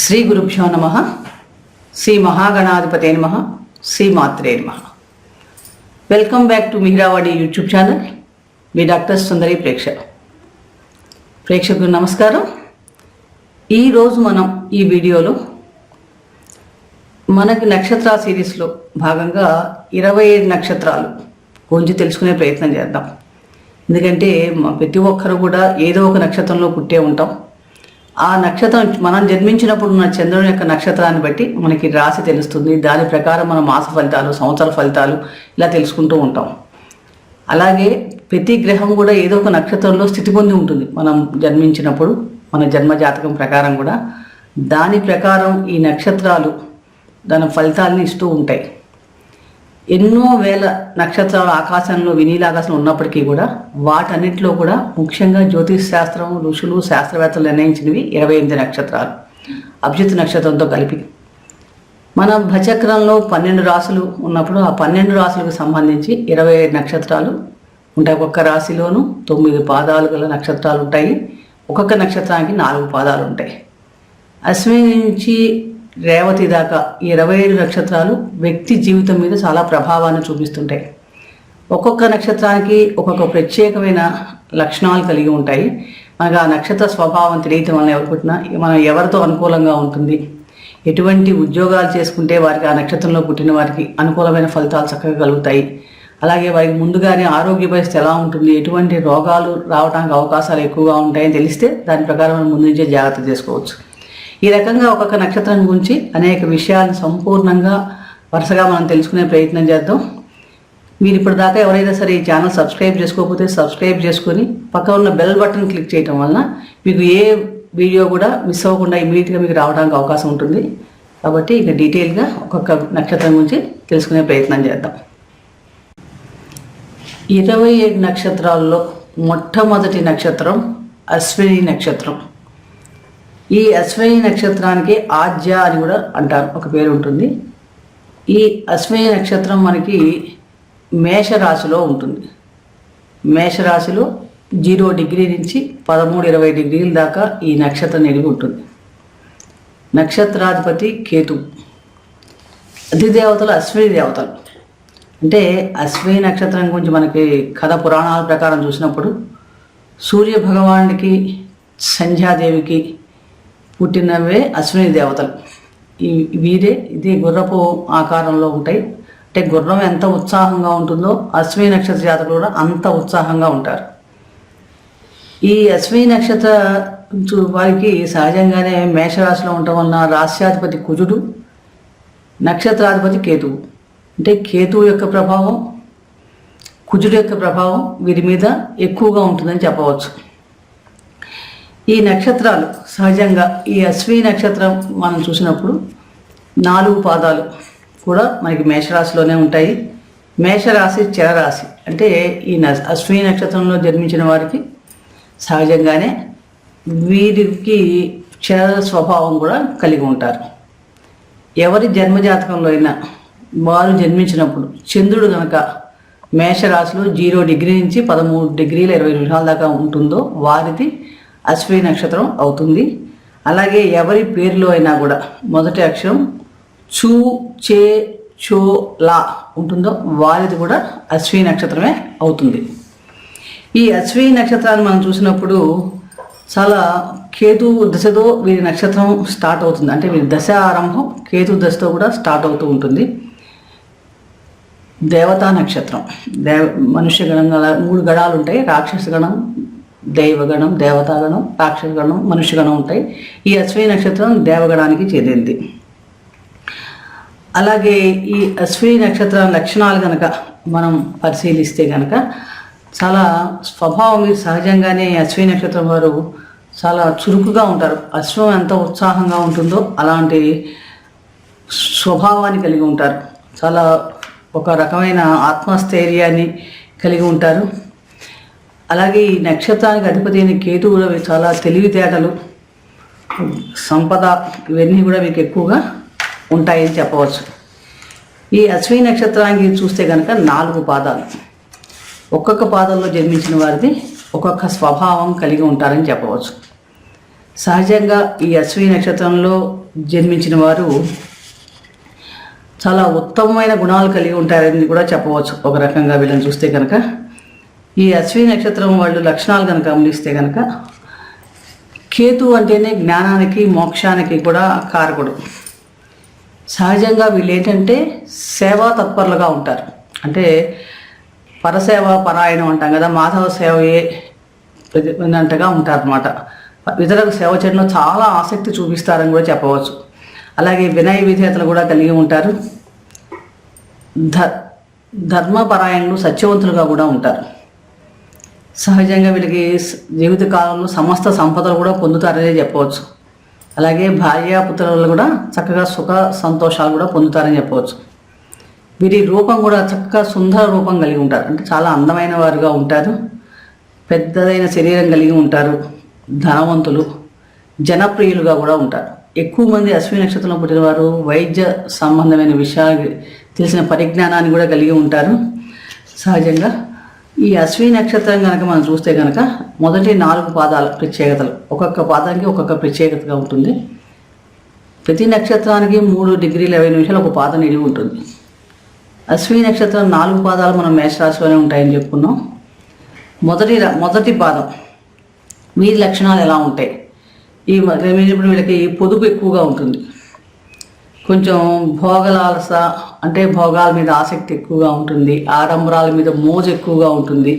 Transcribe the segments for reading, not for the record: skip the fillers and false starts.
శ్రీ గురుభ్యో నమః. శ్రీ మహాగణాధిపతే నమః. శ్రీ మాత్రే నమః. వెల్కమ్ బ్యాక్ టు మిహిరావాడి యూట్యూబ్ ఛానల్. మీ డాక్టర్ సుందరి ప్రేక్షకులకు నమస్కారం. ఈరోజు మనం ఈ వీడియోలో మనకి నక్షత్ర సిరీస్లో భాగంగా 27 నక్షత్రాలు గురించి తెలుసుకునే ప్రయత్నం చేద్దాం. ఎందుకంటే ప్రతి ఒక్కరు కూడా ఏదో ఒక నక్షత్రంలో పుట్టే ఉంటాం. ఆ నక్షత్రం మనం జన్మించినప్పుడు ఉన్న చంద్రుని యొక్క నక్షత్రాన్ని బట్టి మనకి రాశి తెలుస్తుంది. దాని ప్రకారం మన మాస ఫలితాలు, సంవత్సర ఫలితాలు ఇలా తెలుసుకుంటూ ఉంటాం. అలాగే ప్రతి గ్రహం కూడా ఏదో ఒక నక్షత్రంలో స్థితి పొంది ఉంటుంది. మనం జన్మించినప్పుడు మన జన్మ జాతకం ప్రకారం కూడా దాని ప్రకారం ఈ నక్షత్రాలు దాని ఫలితాలని ఇస్తూ ఉంటాయి. ఎన్నో వేల నక్షత్రాలు ఆకాశంలో వినీలాకాశంలో ఉన్నప్పటికీ కూడా వాటన్నిటిలో కూడా ముఖ్యంగా జ్యోతిష్ శాస్త్రం, ఋషులు, శాస్త్రవేత్తలు నిర్ణయించినవి 28 నక్షత్రాలు అభిజిత్ నక్షత్రంతో కలిపి. మన భచక్రంలో 12 రాశులు ఉన్నప్పుడు ఆ 12 రాశులకు సంబంధించి 25 నక్షత్రాలు ఉంటాయి. ఒక్కొక్క రాశిలోనూ 9 పాదాలు గల నక్షత్రాలు ఉంటాయి. ఒక్కొక్క నక్షత్రానికి 4 పాదాలు ఉంటాయి. అశ్విని నుంచి రేవతి దాకా 27 నక్షత్రాలు వ్యక్తి జీవితం మీద చాలా ప్రభావాన్ని చూపిస్తుంటాయి. ఒక్కొక్క నక్షత్రానికి ఒక్కొక్క ప్రత్యేకమైన లక్షణాలు కలిగి ఉంటాయి. మనకు ఆ నక్షత్ర స్వభావం తెలియటం వల్ల ఎవరు పుట్టినా మనం ఎవరితో అనుకూలంగా ఉంటుంది, ఎటువంటి ఉద్యోగాలు చేసుకుంటే వారికి ఆ నక్షత్రంలో పుట్టిన వారికి అనుకూలమైన ఫలితాలు చక్కగా కలుగుతాయి. అలాగే వారికి ముందుగానే ఆరోగ్య పరిస్థితి ఎలా ఉంటుంది, ఎటువంటి రోగాలు రావడానికి అవకాశాలు ఎక్కువగా ఉంటాయని తెలిస్తే దాని ప్రకారం మనం ముందు నుంచే జాగ్రత్త చేసుకోవచ్చు. ఈ రకంగా ఒక్కొక్క నక్షత్రం గురించి అనేక విషయాలను సంపూర్ణంగా వరుసగా మనం తెలుసుకునే ప్రయత్నం చేద్దాం. మీరు ఇప్పటిదాకా ఎవరైనా సరే ఈ ఛానల్ సబ్స్క్రైబ్ చేసుకోకపోతే సబ్స్క్రైబ్ చేసుకొని పక్కన ఉన్న బెల్ బటన్ క్లిక్ చేయడం వలన మీకు ఏ వీడియో కూడా మిస్ అవ్వకుండా ఇమీడియట్గా మీకు రావడానికి అవకాశం ఉంటుంది. కాబట్టి ఇక డీటెయిల్గా ఒక్కొక్క నక్షత్రం గురించి తెలుసుకునే ప్రయత్నం చేద్దాం. 27 నక్షత్రాల్లో మొట్టమొదటి నక్షత్రం అశ్విని నక్షత్రం. ఈ అశ్విని నక్షత్రానికి ఆద్య అని కూడా అంటారు, ఒక పేరు ఉంటుంది. ఈ అశ్విని నక్షత్రం మనకి మేషరాశిలో ఉంటుంది. మేషరాశిలో 0 డిగ్రీ నుంచి 13-20 డిగ్రీల దాకా ఈ నక్షత్రం నిలిగి ఉంటుంది. నక్షత్రాధిపతి కేతు. అధిదేవతలు అశ్విని దేవతలు. అంటే అశ్విని నక్షత్రం గురించి మనకి కథ పురాణాల ప్రకారం చూసినప్పుడు సూర్య భగవానుడికి, సంధ్యాదేవికి పుట్టినవే అశ్విని దేవతలు. ఇదే గుర్రపు ఆకారంలో ఉంటాయి. అంటే గుర్రం ఎంత ఉత్సాహంగా ఉంటుందో అశ్విని నక్షత్ర జాతకులు కూడా అంత ఉత్సాహంగా ఉంటారు. ఈ అశ్విని నక్షత్ర వారికి సహజంగానే మేషరాశిలో ఉండటం వలన రాశ్యాధిపతి కుజుడు, నక్షత్రాధిపతి కేతువు. అంటే కేతువు యొక్క ప్రభావం, కుజుడు యొక్క ప్రభావం వీరి మీద ఎక్కువగా ఉంటుందని చెప్పవచ్చు. ఈ నక్షత్రాలు సహజంగా ఈ అశ్విని నక్షత్రం మనం చూసినప్పుడు 4 పాదాలు కూడా మనకి మేషరాశిలోనే ఉంటాయి. మేషరాశి చరరాశి. అంటే ఈ అశ్విని నక్షత్రంలో జన్మించిన వారికి సహజంగానే వీరికి చర స్వభావం కూడా కలిగి ఉంటారు. ఎవరి జన్మజాతకంలో అయినా వారు జన్మించినప్పుడు చంద్రుడు కనుక మేషరాశిలో 0 డిగ్రీ నుంచి 13 డిగ్రీల 20 నిమిషాల దాకా ఉంటుందో వారిది అశ్విని నక్షత్రం అవుతుంది. అలాగే ఎవరి పేరులో అయినా కూడా మొదటి అక్షరం చూ, చే, చో, లా ఉంటుందో వారిది కూడా అశ్విని నక్షత్రమే అవుతుంది. ఈ అశ్విని నక్షత్రాన్ని మనం చూసినప్పుడు చాలా కేతు దశతో వీరి నక్షత్రం స్టార్ట్ అవుతుంది. అంటే వీరి దశ ఆరంభం కేతు దశతో కూడా స్టార్ట్ అవుతూ ఉంటుంది. దేవతా నక్షత్రం. మనుష్య గణం 3 గణాలు ఉంటాయి. రాక్షస గణం, దైవగణం, దేవతాగణం, రాక్షసగణం, మనుష్యగణం ఉంటాయి. ఈ అశ్విని నక్షత్రం దేవగణానికి చెందింది. అలాగే ఈ అశ్విని నక్షత్రం లక్షణాలు కనుక మనం పరిశీలిస్తే కనుక చాలా స్వభావం సహజంగానే అశ్విని నక్షత్రం వారు చాలా చురుకుగా ఉంటారు. అశ్వం ఎంత ఉత్సాహంగా ఉంటుందో అలాంటి స్వభావాన్ని కలిగి ఉంటారు. చాలా ఒక రకమైన ఆత్మస్థైర్యాన్ని కలిగి ఉంటారు. అలాగే ఈ నక్షత్రానికి అధిపతి అయిన కేతు కూడా చాలా తెలివితేటలు, సంపద ఇవన్నీ కూడా మీకు ఎక్కువగా ఉంటాయని చెప్పవచ్చు. ఈ అశ్విని నక్షత్రానికి చూస్తే కనుక 4 పాదాలు. ఒక్కొక్క పాదంలో జన్మించిన వారిది ఒక్కొక్క స్వభావం కలిగి ఉంటారని చెప్పవచ్చు. సహజంగా ఈ అశ్విని నక్షత్రంలో జన్మించిన వారు చాలా ఉత్తమమైన గుణాలు కలిగి ఉంటారని కూడా చెప్పవచ్చు. ఒక రకంగా వీళ్ళని చూస్తే కనుక ఈ అశ్విని నక్షత్రం వాళ్ళు లక్షణాలు కనుక గమనిస్తే కనుక కేతు అంటేనే జ్ఞానానికి మోక్షానికి కూడా కారకుడు. సహజంగా వీళ్ళు ఏంటంటే సేవా తత్పరులుగా ఉంటారు. అంటే పరసేవ పరాయణం అంటాం కదా, మాధవ సేవయే అన్నట్టుగా ఉంటారన్నమాట. ఇతరులకు సేవ చేయడంలో చాలా ఆసక్తి చూపిస్తారని కూడా చెప్పవచ్చు. అలాగే వినయ విధేయతలు కూడా కలిగి ఉంటారు. ధర్మపరాయణులు, సత్యవంతులుగా కూడా ఉంటారు. సహజంగా వీళ్ళకి జీవిత కాలంలో సమస్త సంపదలు కూడా పొందుతారనే చెప్పవచ్చు. అలాగే భార్యాపుత్రులు కూడా చక్కగా సుఖ సంతోషాలు కూడా పొందుతారని చెప్పవచ్చు. వీరి రూపం కూడా చక్కగా సుందర రూపం కలిగి ఉంటారు. అంటే చాలా అందమైన వారుగా ఉంటారు. పెద్దదైన శరీరం కలిగి ఉంటారు. ధనవంతులు, జనప్రియులుగా కూడా ఉంటారు. ఎక్కువ మంది అశ్విని నక్షత్రంలో పుట్టిన వారు వైద్య సంబంధమైన విషయాలు తెలిసిన పరిజ్ఞానాన్ని కూడా కలిగి ఉంటారు. సహజంగా ఈ అశ్విని నక్షత్రం కనుక మనం చూస్తే కనుక మొదటి 4 పాదాల ప్రత్యేకతలు, ఒక్కొక్క పాదానికి ఒక్కొక్క ప్రత్యేకతగా ఉంటుంది. ప్రతి నక్షత్రానికి 3 డిగ్రీల 20 నిమిషాలు ఒక పాదం నిడివి ఉంటుంది. అశ్విని నక్షత్రం 4 పాదాలు మనం మేషరాశిలోనే ఉంటాయని చెప్పుకున్నాం. మొదటి పాదం వీరి లక్షణాలు ఎలా ఉంటాయి? ఇప్పుడు వీళ్ళకి పొదుపు ఎక్కువగా ఉంటుంది. కొంచెం భోగలాలస అంటే భోగాల మీద ఆసక్తి ఎక్కువగా ఉంటుంది. ఆడంబరాల మీద మోజు ఎక్కువగా ఉంటుంది.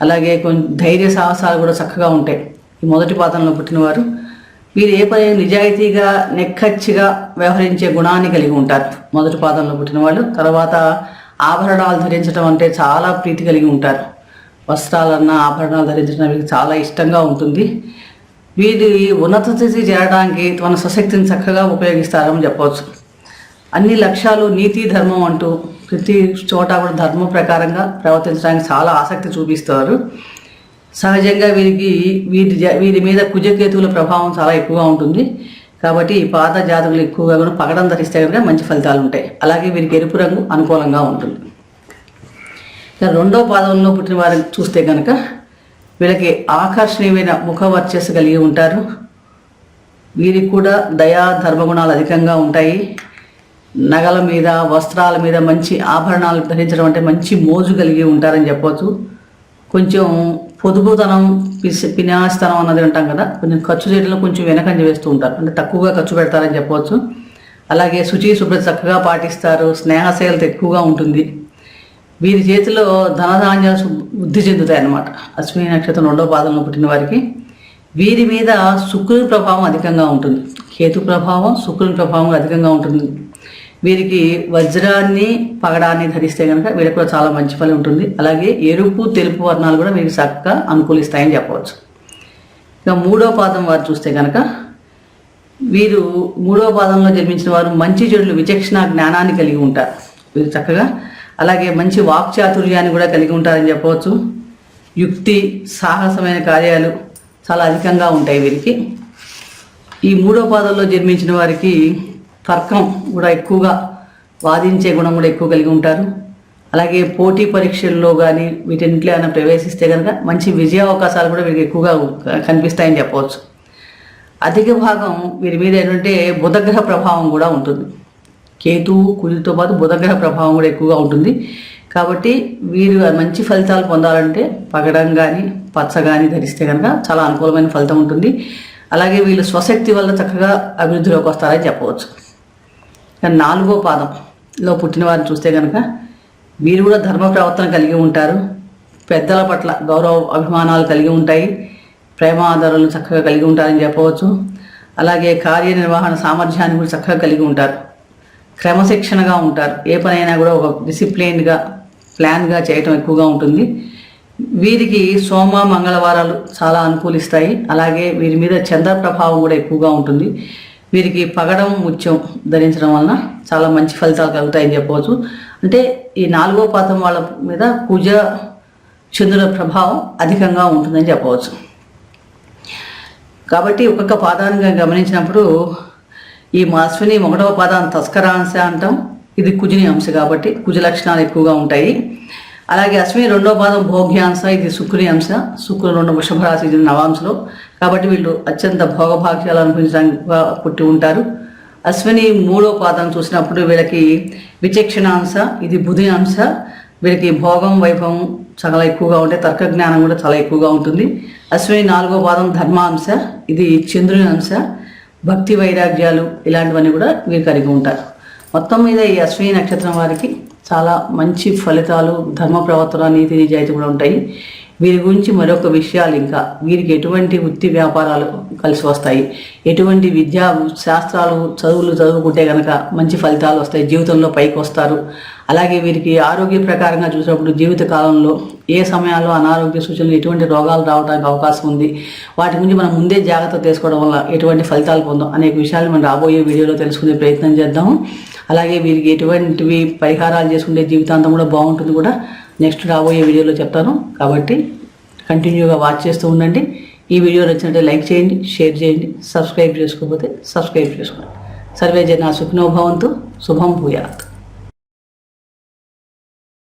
అలాగే కొంచెం ధైర్య సాహసాలు కూడా చక్కగా ఉంటాయి. ఈ మొదటి పాదంలో పుట్టినవారు వీరు ఏ పని నిజాయితీగా నెక్కచ్చిగా వ్యవహరించే గుణాన్ని కలిగి ఉంటారు. మొదటి పాదంలో పుట్టిన వాళ్ళు. తర్వాత ఆభరణాలు ధరించడం అంటే చాలా ప్రీతి కలిగి ఉంటారు. వస్త్రాలన్నా ఆభరణాలు ధరించడం వీరికి చాలా ఇష్టంగా ఉంటుంది. వీరి ఉన్నత స్థితి చేరడానికి తన స్వశక్తిని చక్కగా ఉపయోగిస్తారని చెప్పవచ్చు. అన్ని లక్ష్యాలు నీతి ధర్మం అంటూ ప్రతి చోట కూడా ధర్మం ప్రకారంగా ప్రవర్తించడానికి చాలా ఆసక్తి చూపిస్తారు. సహజంగా వీరి మీద కుజకేతువుల ప్రభావం చాలా ఎక్కువగా ఉంటుంది. కాబట్టి ఈ పాత జాతకులు ఎక్కువగా కూడా పగడం ధరిస్తే కనుక మంచి ఫలితాలు ఉంటాయి. అలాగే వీరికి ఎరుపు రంగు అనుకూలంగా ఉంటుంది. రెండో పాదంలో పుట్టిన వారిని చూస్తే కనుక వీళ్ళకి ఆకర్షణీయమైన ముఖ వర్చస్సు కలిగి ఉంటారు. వీరికి కూడా దయా ధర్మగుణాలు అధికంగా ఉంటాయి. నగల మీద, వస్త్రాల మీద మంచి ఆభరణాలు ధరించడం అంటే మంచి మోజు కలిగి ఉంటారని చెప్పవచ్చు. కొంచెం పొదుపుతనం, పినాస్తనం అన్నది అంటాం కదా, కొంచెం ఖర్చు చేయడంలో కొంచెం వెనకంజ వేస్తూ ఉంటారు. అంటే తక్కువగా ఖర్చు పెడతారని చెప్పవచ్చు. అలాగే శుచి శుభ్రత చక్కగా పాటిస్తారు. స్నేహశీలత ఎక్కువగా ఉంటుంది. వీరి చేతిలో ధనధాన్యాలు వృద్ధి చెందుతాయి అన్నమాట. అశ్విని నక్షత్రం 2వ పాదంలో పుట్టిన వారికి వీరి మీద శుక్రుని ప్రభావం అధికంగా ఉంటుంది. కేతు ప్రభావం, శుక్రుని ప్రభావం అధికంగా ఉంటుంది. వీరికి వజ్రాన్ని, పగడాన్ని ధరిస్తే కనుక వీరికి కూడా చాలా మంచి ఫలి ఉంటుంది. అలాగే ఎరుపు, తెలుపు వర్ణాలు కూడా వీరికి చక్కగా అనుకూలిస్తాయని చెప్పవచ్చు. ఇక 3వ పాదం వారు చూస్తే కనుక వీరు 3వ పాదంలో జన్మించిన వారు మంచి చెడులు విచక్షణ జ్ఞానాన్ని కలిగి ఉంటారు. వీరు చక్కగా అలాగే మంచి వాక్చాతుర్యాన్ని కూడా కలిగి ఉంటారని చెప్పవచ్చు. యుక్తి, సాహసమైన కార్యాలు చాలా అధికంగా ఉంటాయి వీరికి. ఈ 3వ పాదంలో జన్మించిన వారికి తర్కం కూడా ఎక్కువగా, వాదించే గుణం కూడా ఎక్కువ కలిగి ఉంటారు. అలాగే పోటీ పరీక్షల్లో కానీ వీటింట్లో అయినా ప్రవేశిస్తే కనుక మంచి విజయ అవకాశాలు కూడా వీరికి ఎక్కువగా కనిపిస్తాయని చెప్పవచ్చు. అధిక భాగం వీరి మీద ఏంటంటే బుధగ్రహ ప్రభావం కూడా ఉంటుంది. కేతువు, కుజుతో పాటు బుధగ్రహ ప్రభావం కూడా ఎక్కువగా ఉంటుంది. కాబట్టి వీరు మంచి ఫలితాలు పొందాలంటే పగడం కానీ, పచ్చ కానీ ధరిస్తే కనుక చాలా అనుకూలమైన ఫలితం ఉంటుంది. అలాగే వీళ్ళు స్వశక్తి వల్ల చక్కగా అభివృద్ధిలోకి వస్తారని చెప్పవచ్చు. 4వ పాదంలో పుట్టిన వారిని చూస్తే కనుక వీరు కూడా ధర్మ ప్రవర్తన కలిగి ఉంటారు. పెద్దల పట్ల గౌరవ అభిమానాలు కలిగి ఉంటాయి. ప్రేమ ఆదరణలు చక్కగా కలిగి ఉంటారని చెప్పవచ్చు. అలాగే కార్యనిర్వహణ సామర్థ్యాన్ని కూడా చక్కగా కలిగి ఉంటారు. క్రమశిక్షణగా ఉంటారు. ఏ పనైనా కూడా ఒక డిసిప్లైన్గా, ప్లాన్గా చేయటం ఎక్కువగా ఉంటుంది. వీరికి సోమ, మంగళవారాలు చాలా అనుకూలిస్తాయి. అలాగే వీరి మీద చంద్ర ప్రభావం కూడా ఎక్కువగా ఉంటుంది. వీరికి పగడం, ముత్యం ధరించడం వలన చాలా మంచి ఫలితాలు కలుగుతాయని చెప్పవచ్చు. అంటే ఈ 4వ పాదం వాళ్ళ మీద కుజ, చంద్రుల ప్రభావం అధికంగా ఉంటుందని చెప్పవచ్చు. కాబట్టి ఒక్కొక్క పాదాన్ని గమనించినప్పుడు ఈ అశ్విని 1వ పాదాన్ని తస్కరాంశ అంటాం. ఇది కుజుని అంశ కాబట్టి కుజ లక్షణాలు ఎక్కువగా ఉంటాయి. అలాగే అశ్విని 2వ పాదం భోగ్యాంశ, ఇది శుక్రుని అంశ. శుక్రుడు 2 వృషభ రాశి, ఇది నవాంశలో. కాబట్టి వీళ్ళు అత్యంత భోగభాగ్యాలు అనుభవించడానికి పుట్టి ఉంటారు. అశ్విని 3వ పాదం చూసినప్పుడు వీళ్ళకి విచక్షణ అంశ, ఇది బుధి అంశ. వీళ్ళకి భోగం వైభవం చాలా ఎక్కువగా ఉంటాయి, తర్క జ్ఞానం కూడా చాలా ఎక్కువగా ఉంటుంది. అశ్విని 4వ పాదం ధర్మాంశ, ఇది చంద్రుని అంశ. భక్తి వైరాగ్యాలు ఇలాంటివన్నీ కూడా వీరు కలిగి ఉంటారు. మొత్తం మీద ఈ అశ్విని నక్షత్రం వారికి చాలా మంచి ఫలితాలు, ధర్మ ప్రవర్తన, నీతి నిజాయితీ కూడా ఉంటాయి. వీరి గురించి మరొక విషయాలు, ఇంకా వీరికి ఎటువంటి వృత్తి వ్యాపారాలు కలిసి వస్తాయి, ఎటువంటి విద్యా శాస్త్రాలు చదువుకుంటే కనుక మంచి ఫలితాలు వస్తాయి, జీవితంలో పైకి వస్తారు. అలాగే వీరికి ఆరోగ్య ప్రకారంగా చూసినప్పుడు జీవిత కాలంలో ఏ సమయాల్లో అనారోగ్య సూచనలు, ఎటువంటి రోగాలు రావడానికి అవకాశం ఉంది, వాటి గురించి మనం ముందే జాగ్రత్త తీసుకోవడం వల్ల ఎటువంటి ఫలితాలు పొందాం అనేక విషయాలు మనం రాబోయే వీడియోలో తెలుసుకునే ప్రయత్నం చేద్దాము. అలాగే వీరికి ఎటువంటివి పరిహారాలు చేసుకుంటే జీవితాంతం కూడా బాగుంటుంది కూడా నెక్స్ట్ రాబోయే వీడియోలో చెప్తాను. కాబట్టి కంటిన్యూగా వాచ్ చేస్తూ ఉండండి. ఈ వీడియో నచ్చినట్లయితే లైక్ చేయండి, షేర్ చేయండి, సబ్స్క్రైబ్ చేసుకోకపోతే సబ్స్క్రైబ్ చేసుకోండి. సర్వే జనా సుఖినో భవంతు. శుభం భూయాత్.